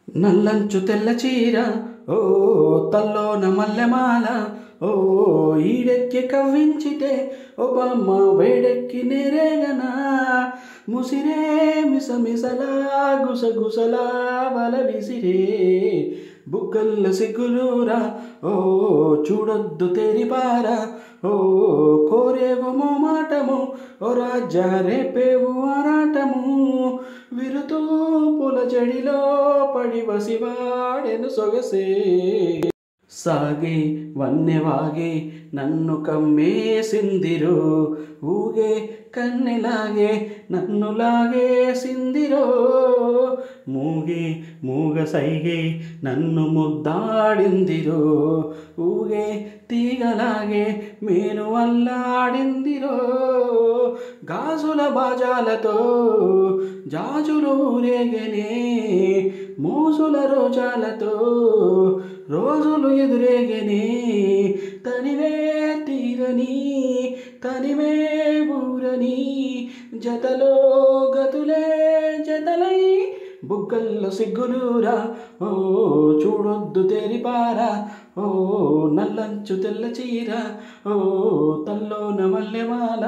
నల్లంచు తెల్ల చీర ఓ తల్లోన మల్లెమాల ఓ ఈడెక్కి కవ్వించితే ఓ బామ్మ వేడెక్కి నేరేగనా ముసిరే మిసమిసలా గుసగుసలా వల విసిరే బుగ్గల్ల సిగ్గులూరా ఓ చూడొద్దు తెరిపారా ఓ కోరేవు మాటము ఓ రాజా రేపేవు ఆరాటము విరుతూ పుల జడిలో పడి వసివాడెను సొగసే సాగే వన్నెవాగే నన్ను కమ్మేసిందిరో ఊగే కన్నెలాగే నన్ను లాగేసిందిరో మూగే మూగ సైగే నన్ను ముద్దాడిందిరో ఊగే తీగలాగే మేను అల్లాడిందిరో గాజుల బాజాలతో జాజులు ఊరేగనే మోసుల రోజాలతో రోజులు ఎదురేగనే తనివే తీరని తనివే ఊరని జతలో గతులే జతలై బుగ్గల్లో సిగ్గులూరా ఓ చూడొద్దు తెరిపారా ఓ నల్లంచు తెల్ల చీర ఓ తల్లోన మల్లెమాల